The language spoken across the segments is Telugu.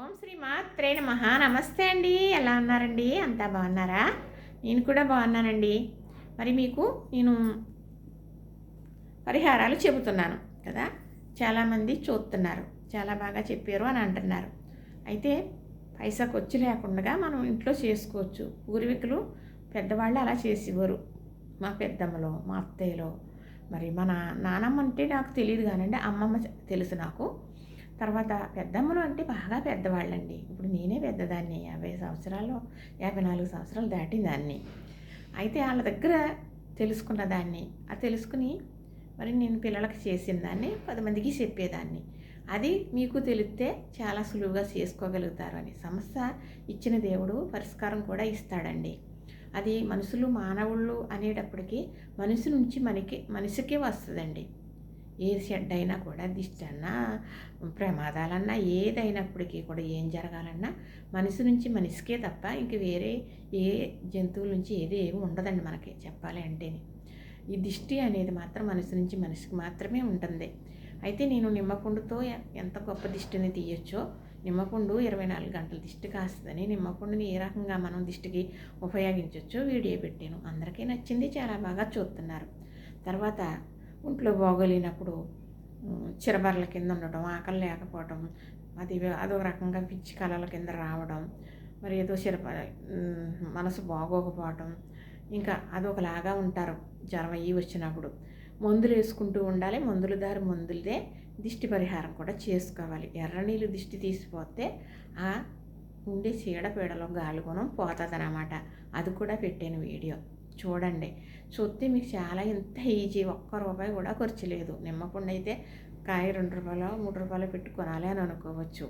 ఓం శ్రీ మాత్రే నమః. నమస్తే అండి. ఎలా ఉన్నారండి? అంతా బాగున్నారా? నేను కూడా బాగున్నానండి. మరి మీకు నేను పరిహారాలు చెబుతున్నాను కదా. చాలామంది చూస్తున్నారు, చాలా బాగా చెప్పారు అని అంటున్నారు. అయితే పైసా ఖర్చు లేకుండా మనం ఇంట్లో చేసుకోవచ్చు. పూర్వీకులు పెద్దవాళ్ళు అలా చేసేవారు. మా పెద్దమ్మలో, మా అత్తయ్యలో, మరి మన నానమ్మ అంటే నాకు తెలియదు కానండి, అమ్మమ్మ తెలుసు నాకు. తర్వాత పెద్దమ్మలు అంటే బాగా పెద్దవాళ్ళండి. ఇప్పుడు నేనే పెద్దదాన్ని, 50 సంవత్సరాలు 54 సంవత్సరాలు దాటిన దాన్ని. అయితే వాళ్ళ దగ్గర తెలుసుకున్న దాన్ని, అది తెలుసుకుని మరి నేను పిల్లలకి చేసిన దాన్ని 10 మందికి చెప్పేదాన్ని. అది మీకు తెలిస్తే చాలా సులువుగా చేసుకోగలుగుతారు అని. సమస్య ఇచ్చిన దేవుడు పరిష్కారం కూడా ఇస్తాడండి. అది మనుషులు మానవుళ్ళు అనేటప్పటికీ మనిషి నుంచి మనిషికే వస్తుందండి. ఏది చెడ్డ అయినా కూడా, దిష్టి అన్నా, ప్రమాదాలన్నా, ఏదైనప్పటికీ కూడా, ఏం జరగాలన్నా మనిషి నుంచి మనిషికే తప్ప ఇంక వేరే ఏ జంతువుల నుంచి ఏమి ఉండదండి మనకి చెప్పాలి అంటేనే. ఈ దిష్టి అనేది మాత్రం మనిషి నుంచి మనిషికి మాత్రమే ఉంటుంది. అయితే నేను నిమ్మపండుతో ఎంత గొప్ప దిష్టిని తీయొచ్చో, నిమ్మపండు 24 గంటల దిష్టి కాస్తుందని, నిమ్మపండుని ఏ రకంగా మనం దిష్టికి ఉపయోగించవచ్చో వీడియో పెట్టాను. అందరికీ నచ్చింది, చాలా బాగా చూస్తున్నారు. తర్వాత ఒంట్లో బాగోలేనప్పుడు చిరబర్ల కింద ఉండటం, ఆకలి లేకపోవటం, అదొక రకంగా పిచ్చి కళల కింద రావడం, మరి ఏదో మనసు బాగోకపోవటం, ఇంకా అదొకలాగా ఉంటారు. జ్వరం అయ్యి వచ్చినప్పుడు మందులు వేసుకుంటూ ఉండాలి. మందులదే దిష్టి పరిహారం కూడా చేసుకోవాలి. ఎర్ర నీళ్ళు దిష్టి తీసిపోతే ఆ ఉండే చీడపీడలో గాలిగుణం పోతుందన్నమాట. అది కూడా పెట్టాను వీడియో, చూడండి. చూస్తే మీకు చాలా ఎంత ఈజీ, ₹1 కూడా ఖర్చు లేదు. నిమ్మపండు అయితే కాయ ₹2 ₹3 పెట్టి కొనాలి అని అనుకోవచ్చు.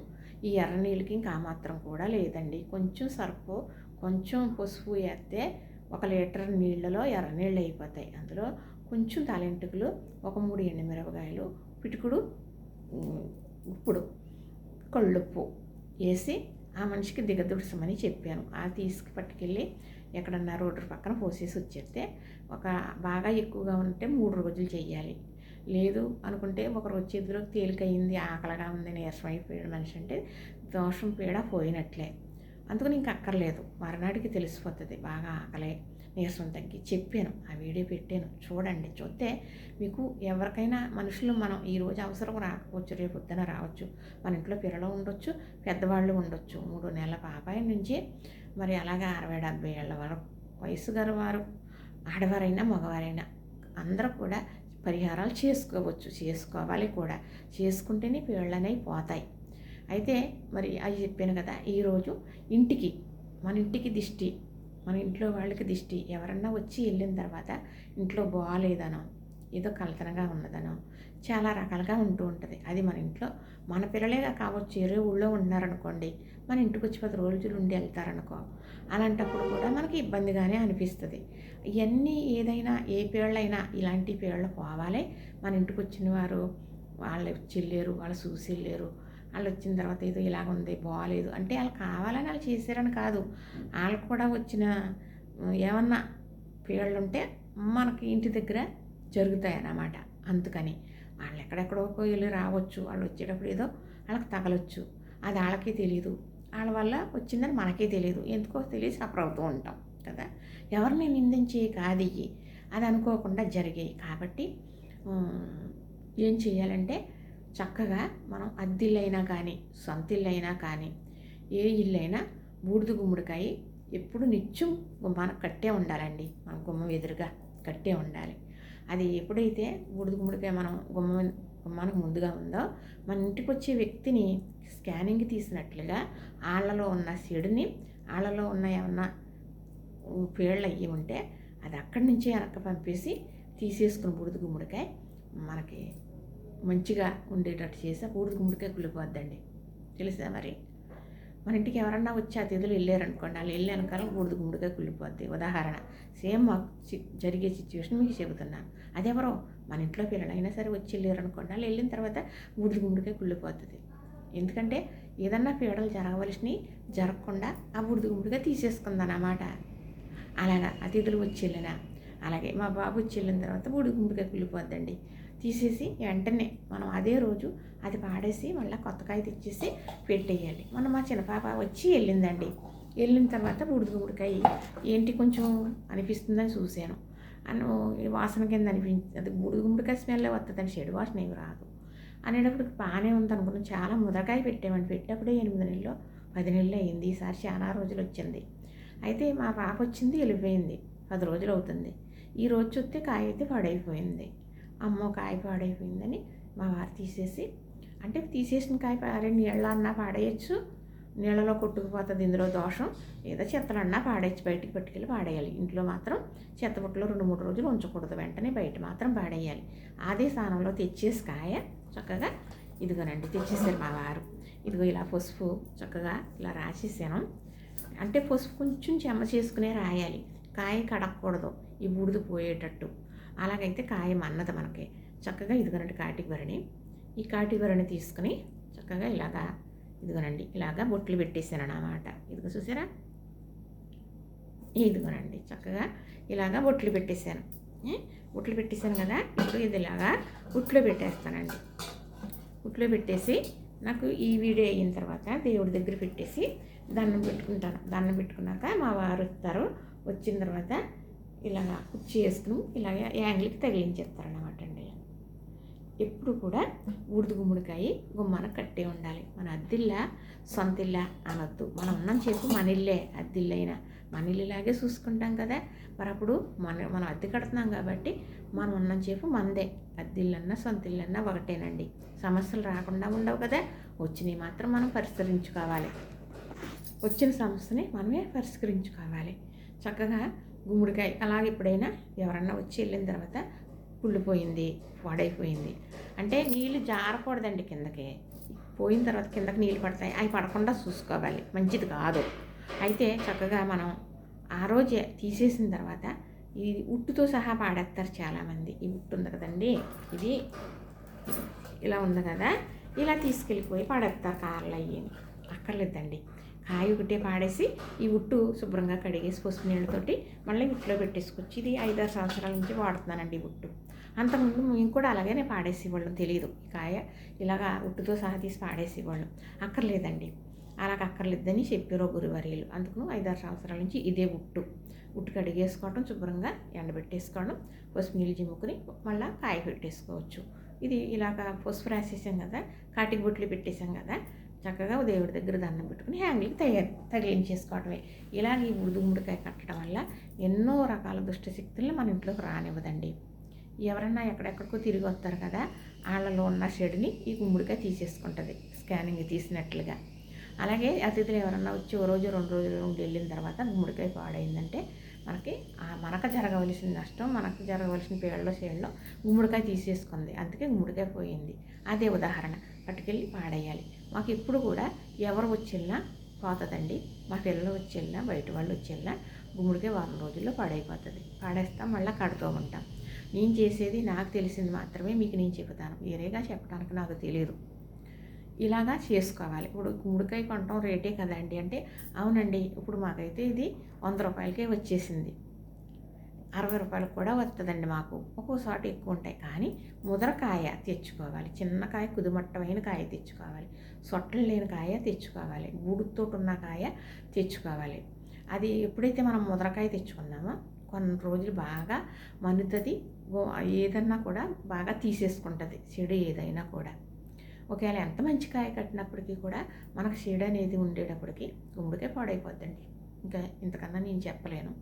ఈ ఎర్ర నీళ్ళకి ఇంకా మాత్రం కూడా లేదండి. కొంచెం సర్పు, కొంచెం పసుపు వేస్తే 1 లీటర్ నీళ్ళలో ఎర్ర నీళ్ళు అయిపోతాయి. అందులో కొంచెం తలెంటుకలు, ఒక 3 ఎండుమిరపకాయలు, పిటుకుడు ఇప్పుడు కళ్ళుప్పు వేసి ఆ మనిషికి దిగదుడుసమని చెప్పాను. అది పట్టుకెళ్ళి ఎక్కడన్నా రోడ్డు పక్కన పోసేసి వచ్చేస్తే, బాగా ఎక్కువగా ఉంటే 3 రోజులు చెయ్యాలి. లేదు అనుకుంటే ఒక రోజు చేతిలోకి తేలికయింది, ఆకలిగా ఉంది, నీరసం అయిపోయాడు మనిషి అంటే దోషం పీడ పోయినట్లే. అందుకని ఇంక అక్కర్లేదు, మరునాటికి తెలిసిపోతుంది బాగా ఆకలే, నీరసం తగ్గి. చెప్పాను, ఆ వీడియో పెట్టాను, చూడండి. చూస్తే మీకు ఎవరికైనా మనుషులు మనం ఈరోజు అవసరం రాకపోవచ్చు, రేపు పొద్దున రావచ్చు. మన ఇంట్లో పిల్లలు ఉండొచ్చు, పెద్దవాళ్ళు ఉండొచ్చు. 3 నెలల పాపాయి నుంచి మరి అలాగే 60-70 ఏళ్ళ వరకు వయసు గారు వారు, ఆడవారైనా మగవారైనా అందరూ కూడా పరిహారాలు చేసుకోవాలి కూడా. చేసుకుంటేనే పిల్లలనేవి పోతాయి. అయితే మరి అవి చెప్పాను కదా. ఈరోజు మన ఇంటికి దిష్టి, మన ఇంట్లో వాళ్ళకి దిష్టి ఎవరన్నా వచ్చి వెళ్ళిన తర్వాత ఇంట్లో బాగాలేదనో, ఏదో కలతనగా ఉన్నదనో, చాలా రకాలుగా ఉంటూ ఉంటుంది. అది మన ఇంట్లో మన పిల్లలేగా కావచ్చు, వేరే ఊళ్ళో ఉన్నారనుకోండి, మన ఇంటికి వచ్చి 10 రోజులు ఉండి వెళ్తారనుకో, అలాంటప్పుడు కూడా మనకి ఇబ్బందిగానే అనిపిస్తుంది. ఇవన్నీ ఏదైనా ఏ పీళ్ళైనా ఇలాంటి పీళ్ళు పోవాలి. మన ఇంటికి వచ్చిన వారు వాళ్ళు వచ్చి వెళ్ళారు, వాళ్ళు చూసి వెళ్ళారు, వాళ్ళు వచ్చిన తర్వాత ఏదో ఇలాగ ఉంది బాగాలేదు అంటే వాళ్ళు కావాలని వాళ్ళు చేశారని కాదు. వాళ్ళకు కూడా వచ్చిన ఏమన్నా పీళ్ళు ఉంటే మనకి ఇంటి దగ్గర జరుగుతాయి అన్నమాట. అందుకని వాళ్ళు ఎక్కడెక్కడో వెళ్ళి రావచ్చు, వాళ్ళు వచ్చేటప్పుడు ఏదో వాళ్ళకి తగలొచ్చు, అది వాళ్ళకే తెలియదు, వాళ్ళ వల్ల వచ్చిందని మనకే తెలియదు, ఎందుకో తెలిసి సఫర్ అవుతూ ఉంటాం కదా. ఎవరిని నిందించే కాదు ఇవి, అది అనుకోకుండా జరిగాయి. కాబట్టి ఏం చేయాలంటే చక్కగా మనం అద్దిల్లైనా కానీ, సొంత ఇల్లైనా కానీ, ఏ ఇల్లైనా బూడిద గుమ్మడికాయ ఎప్పుడు నిత్యం గుమ్మానికి కట్టే ఉండాలండి. మన గుమ్మం ఎదురుగా కట్టే ఉండాలి. అది ఎప్పుడైతే బూడిద గుమ్మడికాయ మనం గుమ్మానికి ముందుగా ఉందో, మన ఇంటికి వచ్చే వ్యక్తిని స్కానింగ్ తీసినట్లుగా వాళ్ళలో ఉన్న చెడుని, వాళ్ళలో ఉన్న ఏమన్నా పేళ్ళు అయ్యి ఉంటే అది అక్కడి నుంచే వెనక్కి పంపేసి తీసేసుకుని బూడిద గుమ్మడికాయ మనకి మంచిగా ఉండేటట్టు చేసి బూడిద గుమ్మడికాయ కుళ్ళిపోద్దండి. తెలుసా మరి? మన ఇంటికి ఎవరన్నా వచ్చి అతిథులు వెళ్ళారనుకోండి, వాళ్ళు వెళ్ళి వెనకాల బూడిద గుమ్మడికాయ కుళ్ళిపోద్ది. ఉదాహరణ, సేమ్ మాకు జరిగే సిచ్యువేషన్ మీకు చెబుతున్నాను. అదెవరో మన ఇంట్లో పిల్లలైనా సరే వచ్చి వెళ్ళారనుకోండి, వాళ్ళు వెళ్ళిన తర్వాత బూడిద గుమ్మడికాయ కుళ్ళిపోతుంది. ఎందుకంటే ఏదన్నా పీడలు జరగకుండా ఆ బూడిద గుమ్మడికాయ తీసేసుకుందన్నమాట. అలాగా అతిథులు వచ్చి వెళ్ళినా అలాగే మా బాబు వచ్చి వెళ్ళిన తర్వాత బూడిద గుమ్మడికాయ కుళ్ళిపోద్దండి. తీసేసి వెంటనే మనం అదే రోజు అది పాడేసి మళ్ళీ కొత్త కాయ తెచ్చేసి పెట్టేయాలి. మొన్న మా చిన్న పాప వచ్చి వెళ్ళిందండి. వెళ్ళిన తర్వాత బూడిద గుమ్మడికాయ ఏంటి కొంచెం అనిపిస్తుందని చూశాను. వాసన కింద అనిపించింది. అది బూడిద గుమ్మడికాయ స్మెల్ వస్తుందని, చెడు వాసన ఏమి రాదు అనేటప్పుడు బాగానే ఉంది అనుకున్నాం. చాలా ముదరకాయ పెట్టామండి. పెట్టేప్పుడే 8 నెలలు 10 నెలలు అయింది. ఈసారి చాలా రోజులు వచ్చింది. అయితే మా పాప వచ్చింది, వెళ్ళిపోయింది. 10 రోజులు అవుతుంది. ఈ రోజు చూస్తే కాయ అయితే పాడైపోయింది. అమ్మో కాయ పాడైపోయిందని మా వారు తీసేసి, అంటే తీసేసిన కాయ నీళ్ళ అన్నా పాడేయచ్చు, నీళ్ళలో కొట్టుకుపోతుంది, ఇందులో దోషం, లేదా చెత్తలన్నా పాడేయచ్చు, బయటికి పట్టుకెళ్ళి పాడేయాలి. ఇంట్లో మాత్రం చెత్తబుట్టలో 2-3 రోజులు ఉంచకూడదు, వెంటనే బయట మాత్రం పాడేయాలి. అదే స్థానంలో తెచ్చేసి కాయ చక్కగా ఇదిగోనండి తెచ్చేసారు మా వారు. ఇదిగో ఇలా పసుపు చక్కగా ఇలా రాసేసాను. అంటే పసుపు కొంచెం చెమ్మ చేసుకునే రాయాలి, కాయ కడగకూడదు ఈ బూడిద పోయేటట్టు. అలాగైతే కాయ మన్నది మనకి. చక్కగా ఇదిగోనండి కాటికి భరణి, ఈ కాటికి భరణి తీసుకుని చక్కగా ఇలాగా ఇదిగోనండి ఇలాగా బొట్లు పెట్టేసాను అన్నమాట. ఇదిగో చూసారా, ఇదిగోనండి చక్కగా ఇలాగా బొట్లు పెట్టేశాను. బొట్లు పెట్టేశాను కదా, ఇప్పుడు ఇది ఇలాగా బుట్లో పెట్టేస్తానండి. బుట్లో పెట్టేసి నాకు ఈ వీడియో అయిన తర్వాత దేవుడి దగ్గర పెట్టేసి దండం పెట్టుకుంటాను. దండం పెట్టుకున్నాక మా వారు వస్తారు. వచ్చిన తర్వాత ఇలాగ కుర్చీ వేసుకుని ఇలాగ యాంగిల్కి తగిలించేస్తారన్నమాట అండి. ఎప్పుడు కూడా బూడిద గుమ్మడికాయ గుమ్మాన కట్టే ఉండాలి. మన అద్దిల్లా సొంత ఇల్లా అనొద్దు. మనం ఉన్నం చేపు మన ఇల్లే, అద్దిల్లైనా మన ఇల్లులాగే చూసుకుంటాం కదా. మరి అప్పుడు మనం అద్దె కడుతున్నాం కాబట్టి మనం ఉన్నం చేపు మనదే. అద్దిల్లన్నా సొంత ఇల్లన్నా ఒకటేనండి. సమస్యలు రాకుండా ఉండవు కదా. వచ్చినవి మాత్రం మనం పరిష్కరించుకోవాలి. వచ్చిన సమస్యని మనమే పరిష్కరించుకోవాలి. చక్కగా గుమ్మడికాయ అలాగే ఎప్పుడైనా ఎవరన్నా వచ్చి వెళ్ళిన తర్వాత కుళ్ళిపోయింది, పాడైపోయింది అంటే నీళ్ళు జారకూడదండి కిందకి. పోయిన తర్వాత కిందకి నీళ్ళు పడతాయి, అవి పడకుండా చూసుకోవాలి, మంచిది కాదు. అయితే చక్కగా మనం ఆ రోజే తీసేసిన తర్వాత ఈ ఉట్టుతో సహా పాడేస్తారు చాలామంది. ఈ ఉట్టు ఉంది కదండి, ఇది ఇలా ఉంది కదా, ఇలా తీసుకెళ్ళిపోయి పాడేస్తారు కార్లు అయ్యి. అక్కర్లేదండి, కాయ ఒకటే పాడేసి ఈ ఉట్టు శుభ్రంగా కడిగేసి పసుపు నీళ్ళతోటి మళ్ళీ ఉట్టులో పెట్టేసుకొచ్చి ఇది 5-6 సంవత్సరాల నుంచి వాడుతున్నానండి ఈ ఉట్టు. అంతకుముందు మేము కూడా అలాగే పాడేసేవాళ్ళం, తెలియదు కాయ ఇలాగా ఉట్టుతో సహా తీసి పాడేసేవాళ్ళం. అక్కర్లేదండి, అలాగ అక్కర్లేదని చెప్పారు గురువర్యులు. అందుకు 5-6 సంవత్సరాల నుంచి ఇదే ఉట్టు కడిగేసుకోవటం, శుభ్రంగా ఎండబెట్టేసుకోవడం, పసుపు నీళ్ళు జిమ్ముకుని మళ్ళీ కాయ పెట్టేసుకోవచ్చు. ఇది ఇలాగ పసుపు రాసేసాం కదా, కాటికి బొట్లు పెట్టేసాం కదా, చక్కగా దేవుడి దగ్గర దండం పెట్టుకుని హ్యాంగిల్కి తగిలించేసుకోవటమే. ఇలాగ ఈ బూడిద గుమ్మడికాయ కట్టడం వల్ల ఎన్నో రకాల దుష్టశక్తులను మన ఇంట్లోకి రానివ్వదండి. ఎవరన్నా ఎక్కడెక్కడికో తిరిగి వస్తారు కదా, వాళ్ళలో ఉన్న చెడుని ఈ గుమ్మడికాయ తీసేసుకుంటుంది, స్కానింగ్ తీసినట్లుగా. అలాగే అతిథులు ఎవరన్నా వచ్చి ఓ రోజు 2 రోజులు ఉండి వెళ్ళిన తర్వాత గుమ్మడికాయ పాడైందంటే మనకు జరగవలసిన నష్టం, మనకు జరగవలసిన పేళ్ళలో చేళ్ళలో గుమ్మడికాయ తీసేసుకుంది, అందుకే గుమ్మడికాయ పోయింది. అదే ఉదాహరణ. పట్టుకెళ్ళి పాడేయాలి. మాకు ఎప్పుడు కూడా ఎవరు వచ్చి పోతుందండి. మా పిల్లలు వచ్చి బయట వాళ్ళు వచ్చి గుమ్మడికాయ 1 రోజుల్లో పాడైపోతుంది. పాడేస్తాం, మళ్ళీ కడుతూ ఉంటాం. నేను చేసేది నాకు తెలిసింది మాత్రమే మీకు నేను చెబుతాను, వేరేగా చెప్పడానికి నాకు తెలియదు. ఇలాగా చేసుకోవాలి. ఇప్పుడు గుమ్మడికాయ కొనటం రేటే కదండి అంటే, అవునండి, ఇప్పుడు మాకైతే ఇది 100 రూపాయలకే వచ్చేసింది. 60 రూపాయలకు కూడా వస్తుందండి మాకు. ఒక్కోసారి ఎక్కువ ఉంటాయి. కానీ ముదరకాయ తెచ్చుకోవాలి, చిన్న కాయ, కుదుమట్టమైన కాయ తెచ్చుకోవాలి, సొట్టలు లేని కాయ తెచ్చుకోవాలి, గూడుతో ఉన్న కాయ తెచ్చుకోవాలి. అది ఎప్పుడైతే మనం ముదరకాయ తెచ్చుకున్నామో కొన్ని రోజులు బాగా మన్నుతుంది. ఏదన్నా కూడా బాగా తీసేసుకుంటుంది చెడు ఏదైనా కూడా. ఒకవేళ ఎంత మంచి కాయ కట్టినప్పటికీ కూడా మనకు చెడు అనేది ఉండేటప్పటికి గుమ్మడికాయ పాడైపోద్దండి. ఇంకా ఇంతకన్నా నేను చెప్పలేను.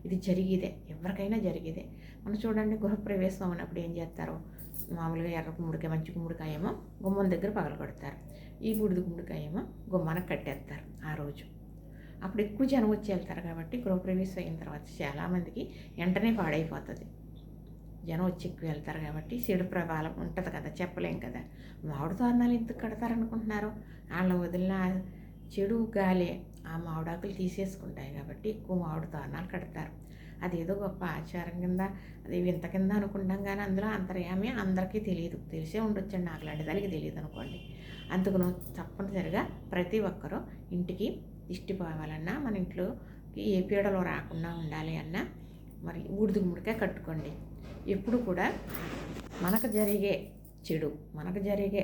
ఇది జరిగేదే, ఎవరికైనా జరిగేదే. మనం చూడండి, గృహప్రవేశం అన్నప్పుడు ఏం చేస్తారు, మామూలుగా ఎర్ర గుమ్మడికాయ, మంచి గుమ్మడికాయ ఏమో గుమ్మం దగ్గర పగలగొడతారు, ఈ బూడిద గుమ్మడికాయ ఏమో గుమ్మానికి కట్టేస్తారు ఆ రోజు. అప్పుడు ఎక్కువ జనం వచ్చి వెళ్తారు కాబట్టి గృహప్రవేశం అయిన తర్వాత చాలామందికి వెంటనే పాడైపోతుంది. జనం వచ్చి ఎక్కువ వెళ్తారు కాబట్టి చెడు ప్రభావం ఉంటుంది కదా, చెప్పలేం కదా. మామిడి తోరణాలు ఎందుకు కడతారనుకుంటున్నారు? వాళ్ళ వదిలిన చెడు గాలి ఆ మామిడాకులు తీసేసుకుంటాయి కాబట్టి ఎక్కువ మామిడి తోరణాలు కడతారు. అదేదో గొప్ప ఆచారం కింద, అది వింత కింద అనుకుంటాం. కానీ అందులో అంతర్యామి అందరికీ తెలియదు. తెలిసే ఉండొచ్చండి, నాకు లాంటి దానికి తెలియదు అనుకోండి. అందుకను తప్పనిసరిగా ప్రతి ఒక్కరూ ఇంటికి దిష్టి పోవాలన్నా, మన ఇంట్లోకి ఏ పీడలు రాకుండా ఉండాలి అన్నా మరి బూడిద గుమ్మడికాయ కట్టుకోండి. ఎప్పుడు కూడా మనకు జరిగే చెడు, మనకు జరిగే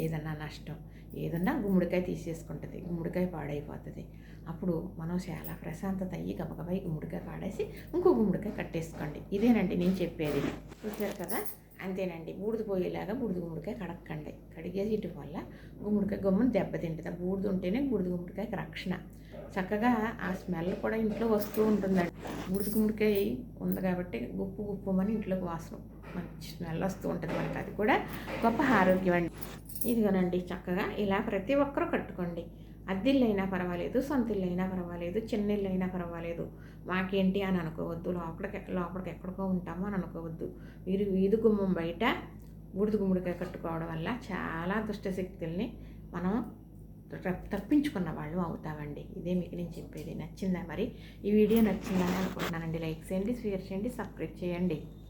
ఏదన్నా నష్టం ఏదన్నా గుమ్మడికాయ తీసేసుకుంటుంది, గుమ్మడికాయ పాడైపోతుంది. అప్పుడు మనం చాలా ప్రశాంతత అయ్యి గబగబా గుమ్మడికాయ పాడేసి ఇంకో గుమ్మడికాయ కట్టేసుకోండి. ఇదేనండి నేను చెప్పేది. చూసారు కదా, అంతేనండి. బూడిద పోయేలాగా బూడిద గుమ్మడికాయ కడక్కండి. కడిగేసి ఇటు వల్ల గుమ్మడికాయ గమ్మున దెబ్బతింటుంది. ఆ బూడిద ఉంటేనే బూడిద గుమ్మడికాయకి రక్షణ. చక్కగా ఆ స్మెల్ కూడా ఇంట్లో వస్తూ ఉంటుందండి. బూడిద గుమ్మడికాయ ఉంది కాబట్టి గుప్పు గుప్పుమని ఇంట్లోకి వాసన మంచి స్మెల్ వస్తూ ఉంటుంది మనకి. అది కూడా గొప్ప ఆరోగ్యం అండి. ఇదిగోనండి, చక్కగా ఇలా ప్రతి ఒక్కరూ కట్టుకోండి. అద్దిల్లైనా పర్వాలేదు, సొంత ఇల్లైనా పర్వాలేదు, చిన్న ఇల్లైనా పర్వాలేదు. మాకేంటి అని అనుకోవద్దు, లోపలికి ఎక్కడికో ఉంటామో అని అనుకోవద్దు. మీరు వీధి గుమ్మం బయట బూడిద గుమ్మడికాయ కట్టుకోవడం వల్ల చాలా దుష్టశక్తుల్ని మనం తప్పించుకున్న వాళ్ళు అవుతామండి. ఇదే మీకు నేను చెప్పేది. నచ్చిందా మరి? ఈ వీడియో నచ్చిందని అనుకుంటున్నానండి. లైక్ చేయండి, షేర్ చేయండి, సబ్స్క్రైబ్ చేయండి.